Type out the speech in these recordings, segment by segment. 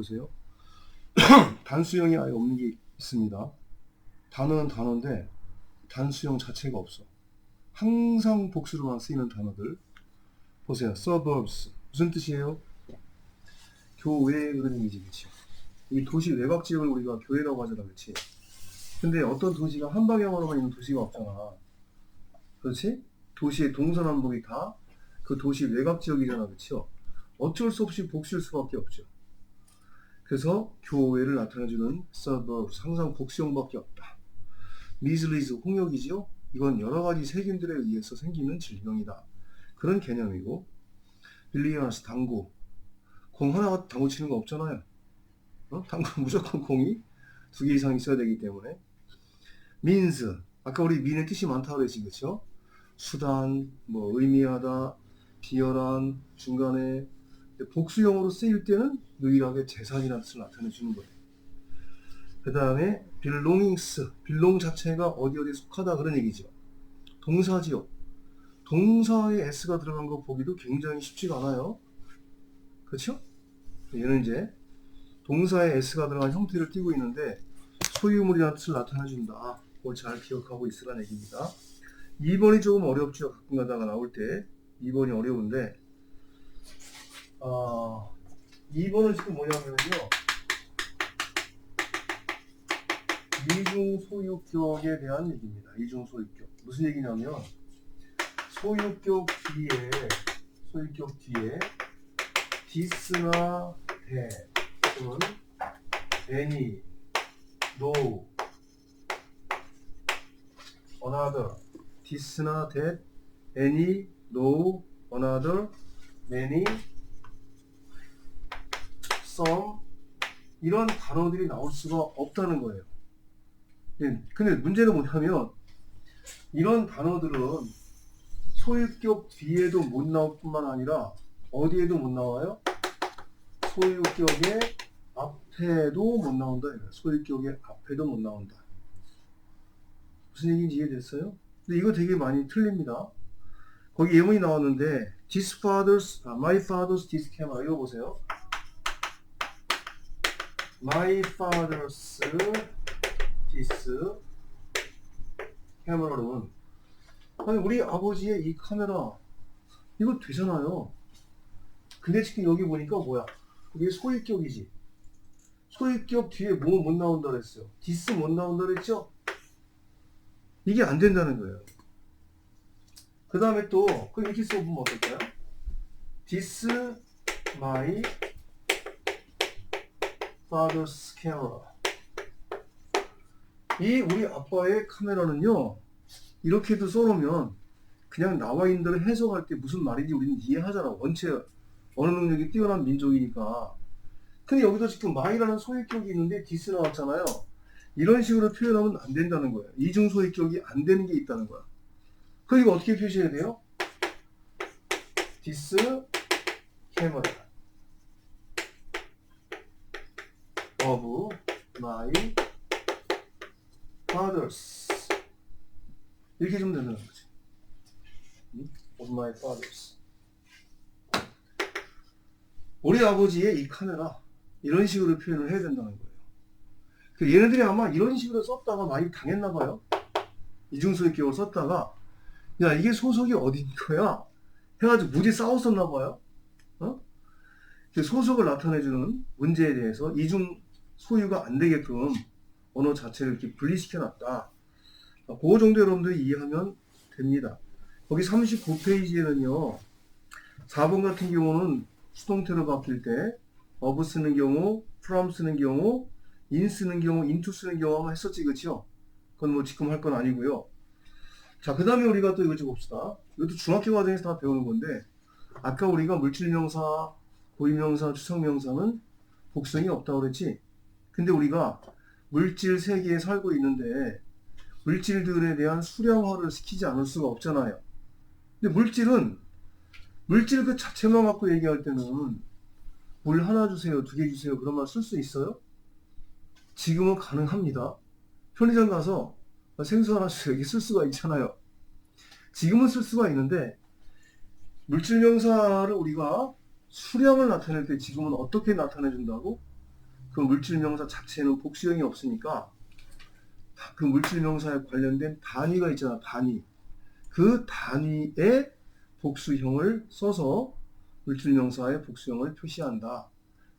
보세요. 단수형이 아예 없는 게 있습니다. 단어는 단어인데 단수형 자체가 없어. 항상 복수로만 쓰이는 단어들 보세요. suburbs 무슨 뜻이에요? 교외 그런 이미지, 그치? 이 도시 외곽 지역을 우리가 교외라고 하잖아, 그치? 근데 어떤 도시가 한 방향으로만 있는 도시가 없잖아. 그렇지? 도시의 동서남북이 다 그 도시 외곽 지역이잖아, 그치요? 어쩔 수 없이 복수일 수밖에 없죠. 그래서 교외를 나타내주는 suburbs, 항상 복수형밖에 없다. 미즐리즈, 홍역이지요? 이건 여러 가지 세균들에 의해서 생기는 질병이다. 그런 개념이고, 빌리언스, 당구. 공 하나가 당구 치는 거 없잖아요. 당구 무조건 공이 2개 이상 있어야 되기 때문에. means, 아까 우리 mean의 뜻이 많다고 그랬지, 그쵸? 수단, 뭐 의미하다, 비열한, 중간에. 복수형으로 쓰일 때는 유일하게 재산이라는 뜻을 나타내주는 거예요. 그 다음에 belongings, belong 자체가 어디 속하다 그런 얘기죠. 동사지요. 동사에 s가 들어간 거 보기도 굉장히 쉽지가 않아요. 그렇죠? 얘는 이제 동사에 s가 들어간 형태를 띠고 있는데 소유물이라는 뜻을 나타내준다. 그걸 잘 기억하고 있으라는 얘기입니다. 2번이 조금 어렵죠. 가끔 가다가 나올 때 2번이 어려운데 2번은 지금 뭐냐면요, 이중소유격에 대한 얘기입니다. 이중소유격 무슨 얘기냐면 소유격 뒤에 this나 that 또는 any, no, another, this나 that, any, no, another, many, some 이런 단어들이 나올 수가 없다는 거예요. 근데 문제는 뭐냐면 이런 단어들은 소유격 뒤에도 못 나올 뿐만 아니라 어디에도 못 나와요? 소유격의 앞에도 못 나온다. 소유격의 앞에도 못 나온다. 무슨 얘기인지 이해됐어요? 근데 이거 되게 많이 틀립니다. 거기 예문이 나왔는데 my father's this camera, 이거 보세요. My father's this camera는 아니 우리 아버지의 이 카메라 이거 되잖아요. 근데 지금 여기 보니까 뭐야? 이게 소유격이지. 소유격 뒤에 뭐 못 나온다 그랬어요? this 못 나온다 그랬죠? 이게 안 된다는 거예요. 그 다음에 또 그럼 이렇게 써보면 어떨까요? This my father's camera. 이 우리 아빠의 카메라는요, 이렇게도 써놓으면 그냥 나와 있는 대로 해석할 때 무슨 말인지 우리는 이해하잖아. 원체 언어 능력이 뛰어난 민족이니까. 근데 여기도 지금 my라는 소유격이 있는데 this 나왔잖아요. 이런 식으로 표현하면 안 된다는 거예요. 이중 소유격이 안 되는 게 있다는 거야. 그럼 이거 어떻게 표시해야 돼요? this camera of my fathers. 이렇게 좀 되는 거지. of my fathers. 우리 아버지의 이 카메라. 이런 식으로 표현을 해야 된다는 거예요. 얘네들이 아마 이런 식으로 썼다가 많이 당했나 봐요. 이중소유격을 썼다가 야 이게 소속이 어딘 거야? 해가지고 무지 싸웠었나 봐요. 소속을 나타내주는 문제에 대해서 이중 소유가 안 되게끔 언어 자체를 이렇게 분리시켜놨다. 그 정도 여러분들이 이해하면 됩니다. 거기 39페이지에는요. 4번 같은 경우는 수동태로 바뀔 때 of 쓰는 경우, from 쓰는 경우, in 쓰는 경우, into 쓰는 경우 한번 했었지, 그쵸? 그건 뭐 지금 할 건 아니고요. 자, 그 다음에 우리가 또 이거 좀 봅시다. 이것도 중학교 과정에서 다 배우는 건데 아까 우리가 물질명사, 고유명사, 추상명사는 복성이 없다고 그랬지? 근데 우리가 물질 세계에 살고 있는데 물질들에 대한 수량화를 시키지 않을 수가 없잖아요. 근데 물질 그 자체만 갖고 얘기할 때는 물 하나 주세요, 2개 주세요 그런 말 쓸 수 있어요? 지금은 가능합니다. 편의점 가서 생수 하나 주세요 이렇게 쓸 수가 있잖아요. 지금은 쓸 수가 있는데 물질명사를 우리가 수량을 나타낼 때 지금은 어떻게 나타내준다고? 그 물질명사 자체는 복수형이 없으니까 그 물질명사에 관련된 단위가 있잖아. 단위. 그 단위의 복수형을 써서 물질명사의 복수형을 표시한다.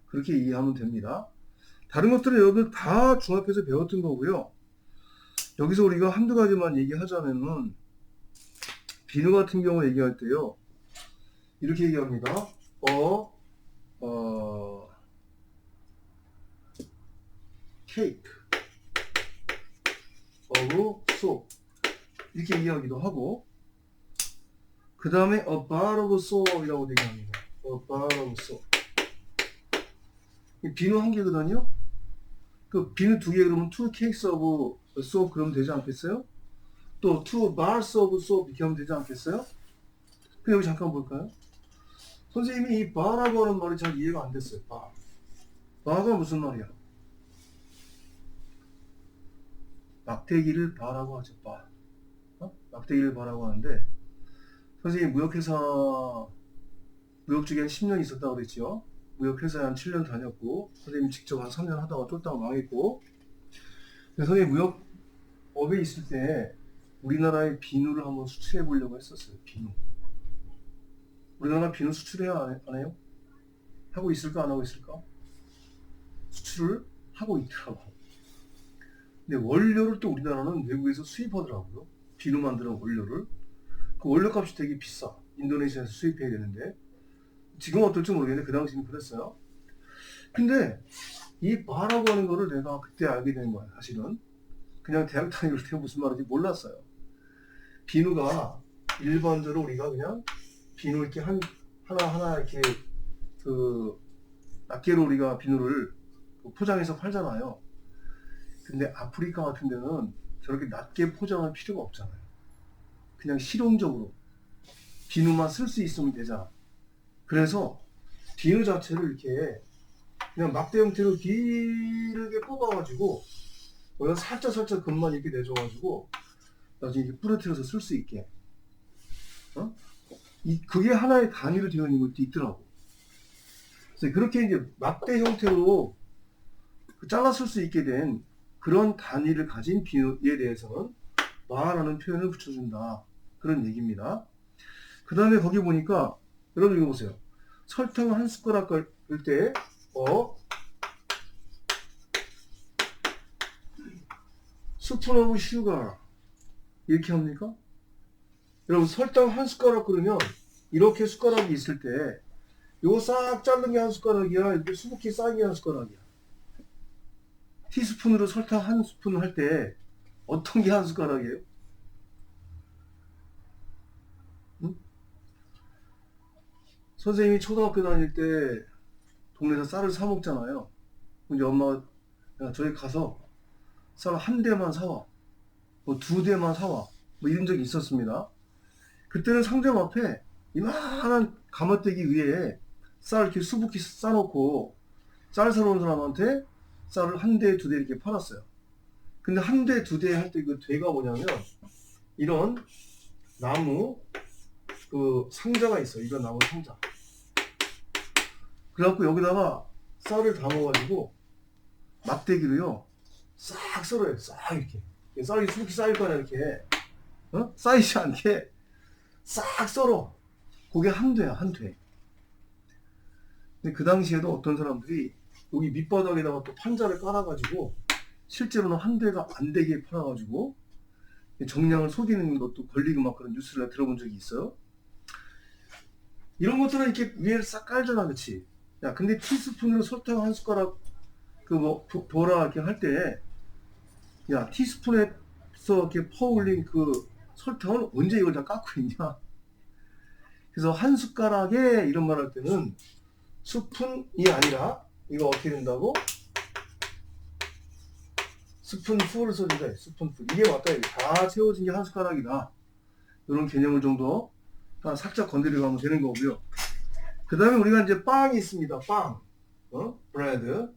그렇게 이해하면 됩니다. 다른 것들은 여러분들 다 중학교에서 배웠던 거고요. 여기서 우리가 한두 가지만 얘기하자면은 비누 같은 경우 얘기할 때요. 이렇게 얘기합니다. cake of soap 이렇게 얘기하기도 하고, 그 다음에 a bar of soap이라고 얘기합니다. a bar of soap. 비누 한 개거든요. 그 비누 두 개 그러면 two cakes of soap 그러면 되지 않겠어요? 또 two bars of soap 이렇게 하면 되지 않겠어요? 그럼 여기 잠깐 볼까요? 선생님이 이 bar라고 하는 말이 잘 이해가 안 됐어요. bar. bar가 무슨 말이야? 막대기를 bar라고 하죠. bar. 막대기를 bar라고 하는데, 선생님이 무역 쪽에 한 10년 있었다고 그랬죠. 무역회사에 한 7년 다녔고, 선생님 직접 한 3년 하다가 쫓다가 망했고, 선생님 무역업에 있을 때 우리나라의 비누를 한번 수출해 보려고 했었어요. 비누. 우리나라 비누 수출해야 안 해요? 하고 있을까 안 하고 있을까? 수출을 하고 있더라고. 근데 원료를 또 우리나라는 외국에서 수입하더라고요. 비누 만드는 원료를. 그 원료값이 되게 비싸. 인도네시아에서 수입해야 되는데. 지금 어떨지 모르겠는데 그 당시는 그랬어요. 근데 이 바라고 하는 거를 내가 그때 알게 된 거야. 사실은 그냥 대학 다닐 때 무슨 말인지 몰랐어요. 비누가 일반적으로 우리가 그냥 비누 이렇게 하나 이렇게 그 낱개로 우리가 비누를 포장해서 팔잖아요. 근데 아프리카 같은 데는 저렇게 낱개 포장할 필요가 없잖아요. 그냥 실용적으로 비누만 쓸 수 있으면 되잖아. 그래서 비누 자체를 이렇게 그냥 막대 형태로 길게 뽑아가지고 여기다 살짝 금만 이렇게 내줘가지고 나중에 이렇게 부러뜨려서 쓸 수 있게, 그게 하나의 단위로 되어 있는 것도 있더라고. 그래서 그렇게 이제 막대 형태로 잘라 쓸 수 있게 된 그런 단위를 가진 비누에 대해서는 마라는 표현을 붙여준다. 그런 얘기입니다. 그 다음에 거기 보니까 여러분 이거 보세요. 설탕 한 숟가락 걸 때 스푼 오브 슈가 이렇게 합니까? 여러분 설탕 한 숟가락 그러면 이렇게 숟가락이 있을 때 요거 싹 자른 게 한 숟가락이야? 이렇게 수북히 쌓인 게 한 숟가락이야? 티스푼으로 설탕 한 스푼을 할 때 어떤 게 한 숟가락이에요? 응? 선생님이 초등학교 다닐 때 동네에서 쌀을 사 먹잖아요. 이제 엄마가 야, 저기 가서 쌀 한 대만 사와, 뭐 두 대만 사와, 뭐 이런 적이 있었습니다. 그때는 상점 앞에 이만한 가마떼기 위에 쌀 이렇게 수북히 싸놓고 쌀 사러 온 사람한테 쌀을 한 대, 두 대 이렇게 팔았어요. 근데 한 대, 두 대 할 때 그 대가 뭐냐면 이런 나무 그 상자가 있어요. 이건 나무 상자. 그래갖고 여기다가 쌀을 담아가지고 막대기로요 싹 썰어요. 싹 이렇게 쌀이 수북히 쌓일 거야 이렇게, 쌓이지 않게 싹 썰어. 그게 한 대야, 한 대. 근데 그 당시에도 어떤 사람들이 여기 밑바닥에다가 또 판자를 깔아가지고 실제로는 한 대가 안 되게 팔아가지고 정량을 속이는 것도 걸리고 막 그런 뉴스를 들어본 적이 있어요. 이런 것들은 이렇게 위에 싹 깔잖아, 그치? 야, 근데 티스푼으로 설탕 한 숟가락 보라 이렇게 할 때, 야, 티스푼에서 이렇게 퍼올린 그 설탕을 언제 이걸 다 깎고 있냐? 그래서 한 숟가락에 이런 말 할 때는 스푼이 아니라 이거 어떻게 된다고? 스푼풀을 써준다. 스푼풀. 이게 맞다. 이게 다 채워진 게 한 숟가락이다. 이런 개념을 정도 살짝 건드리고 하면 되는 거고요. 그 다음에 우리가 이제 빵이 있습니다. 빵. 브레드.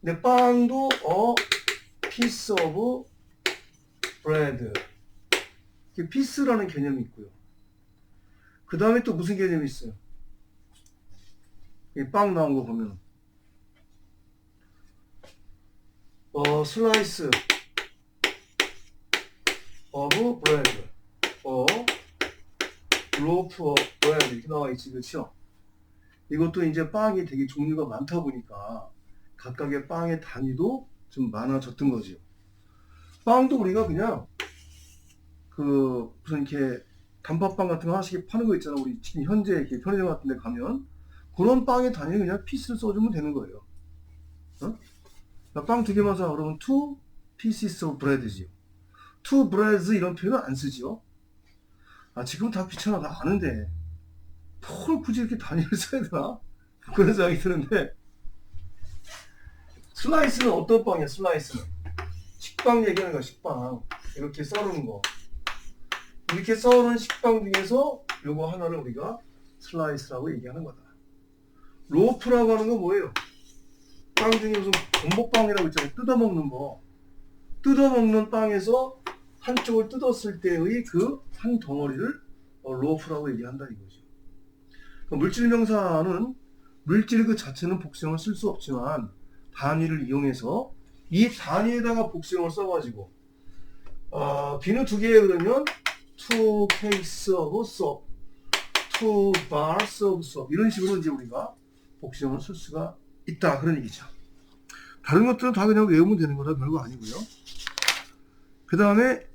근데 빵도 piece of bread. 피스라는 개념이 있고요. 그 다음에 또 무슨 개념이 있어요? 이 빵 나온 거 보면 slice of bread loaf of bread 이렇게 나와 있지, 그렇죠? 이것도 이제 빵이 되게 종류가 많다 보니까 각각의 빵의 단위도 좀 많아졌던 거죠. 빵도 우리가 그냥 무슨 이렇게 단팥빵 같은 거 하나씩 파는 거 있잖아. 우리 지금 현재 이렇게 편의점 같은 데 가면 그런 빵의 단위는 그냥 피스를 써주면 되는 거예요. 어? 빵 2개만 사 그러면 2 pieces of bread지요. 2 breads 이런 표현은 안 쓰지요. 지금 다 귀찮아. 다 아는데 뭘 굳이 이렇게 단위를 써야 되나? 그런 생각이 드는데, 슬라이스는 어떤 빵이야? 슬라이스는 식빵 얘기하는 거야. 식빵 이렇게 썰은 거, 이렇게 썰은 식빵 중에서 요거 하나를 우리가 슬라이스라고 얘기하는 거다. 로프라고 하는 건 뭐예요? 빵 중에 무슨 전복빵이라고 있잖아요. 뜯어먹는 거, 뜯어먹는 빵에서 한쪽을 뜯었을 때의 그 한 덩어리를 로프라고 얘기한다 이거죠. 물질 명사는 물질 그 자체는 복수형을 쓸 수 없지만 단위를 이용해서 이 단위에다가 복수형을 써가지고 비누 2개에 그러면 2 case of soap, 2 bars of soap 이런 식으로 이제 우리가 복수형을 쓸 수가 있다 그런 얘기죠. 다른 것들은 다 그냥 외우면 되는 거라 별거 아니고요. 그 다음에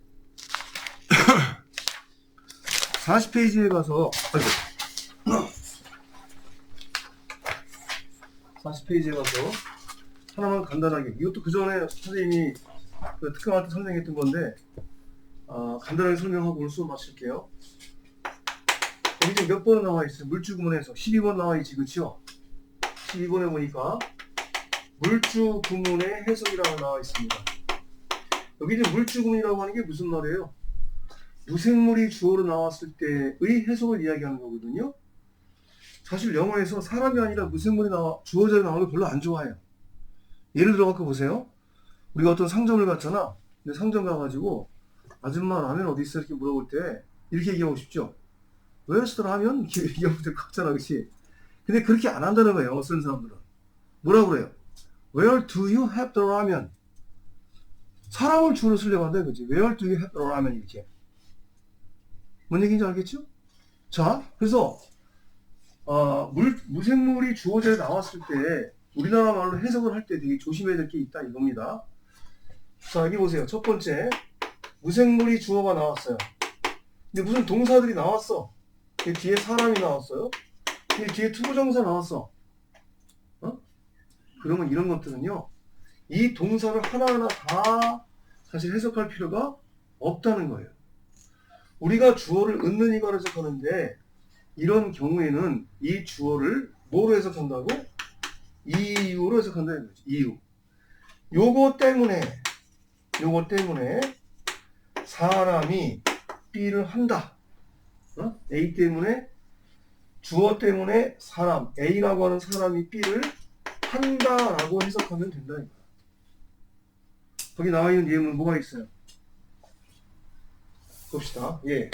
40페이지에 가서 40페이지에 가서 하나만 간단하게, 이것도 그 전에 선생님이 특강할 때 설명했던 건데 간단하게 설명하고 오늘 수업 마칠게요. 여기 지금 몇 번 나와 있어요? 물주 구문에서 12번 나와 있지, 그렇죠? 12번에 보니까 물주 구문의 해석이라고 나와 있습니다. 여기 이제 물주 구문이라고 하는 게 무슨 말이에요? 무생물이 주어로 나왔을 때의 해석을 이야기하는 거거든요. 사실 영어에서 사람이 아니라 무생물이 주어져 나오는 걸 별로 안 좋아해요. 예를 들어 갖고 보세요. 우리가 어떤 상점을 갔잖아. 근데 상점 가가지고 아줌마 라면 어디 있어? 이렇게 물어볼 때 이렇게 얘기하고 싶죠. Where's the 라면? 이렇게 얘기하면 될 것 같잖아, 그렇지? 근데 그렇게 안 한다는 거예요, 영어 쓰는 사람들은. 뭐라고 그래요? Where do you have the 라면? 사람을 주어로 쓰려고 한다 이거지. Where do you have the 라면? 이렇게. 뭔 얘기인지 알겠죠? 자, 그래서 무생물이 주어져 나왔을 때 우리나라 말로 해석을 할 때 되게 조심해야 될 게 있다 이겁니다. 자, 여기 보세요. 첫 번째, 무생물이 주어가 나왔어요. 근데 무슨 동사들이 나왔어. 뒤에 사람이 나왔어요. 뒤에 투부정사 나왔어. 그러면 이런 것들은요, 이 동사를 하나하나 다 사실 해석할 필요가 없다는 거예요. 우리가 주어를 은는 이가로 해석하는데 이런 경우에는 이 주어를 뭐로 해석한다고? 이유로 해석한다는 거지. 이유. 요거 때문에 사람이 B를 한다. A 때문에, 주어 때문에 사람, A라고 하는 사람이 B를 한다라고 해석하면 된다. 거기 나와 있는 예문 뭐가 있어요? 봅시다. 예.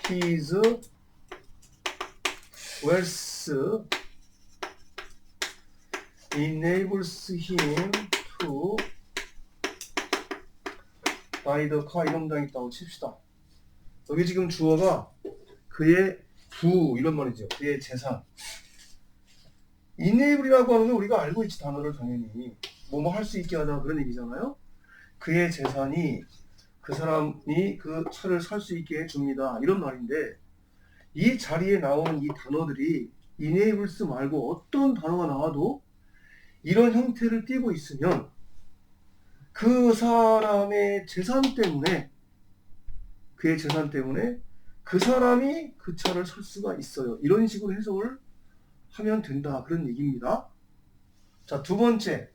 His wealth enables him to buy the car 이런 문장이 있다고 칩시다. 여기 지금 주어가 그의 부 이런 말이죠. 그의 재산. enable이라고 하는 게 우리가 알고 있지, 단어를 당연히. 뭐뭐 할 수 있게 하다 그런 얘기잖아요. 그의 재산이 그 사람이 그 차를 살 수 있게 해줍니다. 이런 말인데 이 자리에 나오는 이 단어들이 enables 말고 어떤 단어가 나와도 이런 형태를 띠고 있으면 그 사람의 재산 때문에, 그의 재산 때문에 그 사람이 그 차를 살 수가 있어요. 이런 식으로 해석을 하면 된다. 그런 얘기입니다. 자, 두 번째.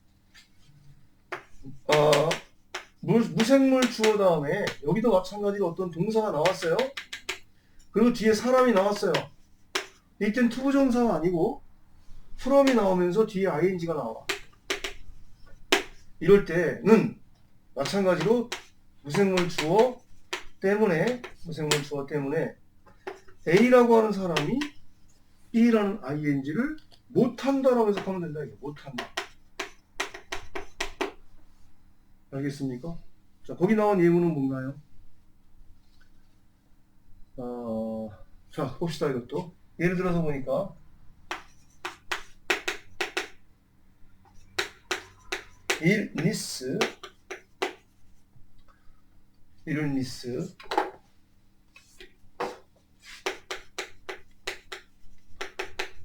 무생물 주어 다음에 여기도 마찬가지로 어떤 동사가 나왔어요. 그리고 뒤에 사람이 나왔어요. 이땐 투부정사가 아니고 from이 나오면서 뒤에 ing가 나와. 이럴 때는 마찬가지로 무생물 주어 때문에 A라고 하는 사람이 B라는 ing를 못한다라고 해석하면 된다. 이게 못한다. 알겠습니까? 자, 거기 나온 예문은 뭔가요? 자, 봅시다, 이것도. 예를 들어서 보니까, illness,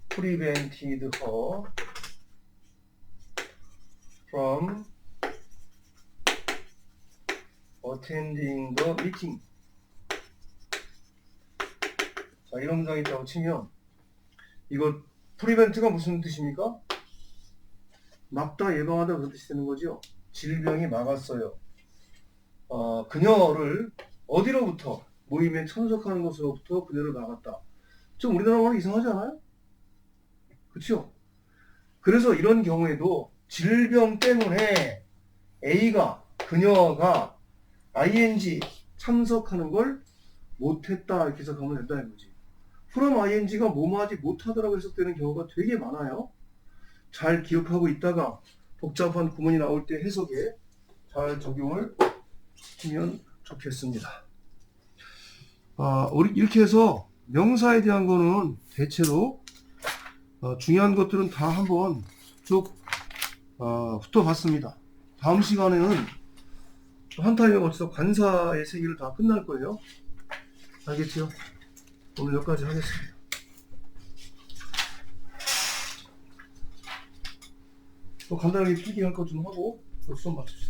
prevented her from attending the meeting. 자, 이런 문장이 있다고 치면, 이거 prevent가 무슨 뜻입니까? 막다, 예방하다 그런 뜻이 되는 거죠. 질병이 막았어요. 그녀를 어디로부터, 모임에 참석하는 것으로부터 그녀를 막았다. 좀 우리나라 말 이상하지 않아요? 그렇죠? 그래서 이런 경우에도 질병 때문에 그녀가 ing 참석하는 걸 못했다 이렇게 해석하면 된다 이거지. from ing가 뭐뭐하지 못하더라고 해석되는 경우가 되게 많아요. 잘 기억하고 있다가 복잡한 구문이 나올 때 해석에 잘 적용을 시키면 좋겠습니다. 우리 이렇게 해서 명사에 대한 거는 대체로 중요한 것들은 다 한번 쭉 훑어봤습니다. 다음 시간에는 한 타임에 걸쳐서 관사의 세계를 다 끝날 거예요. 알겠죠? 오늘 여기까지 하겠습니다. 또 간단하게 필기할 것 좀 하고 수업 마칩시다.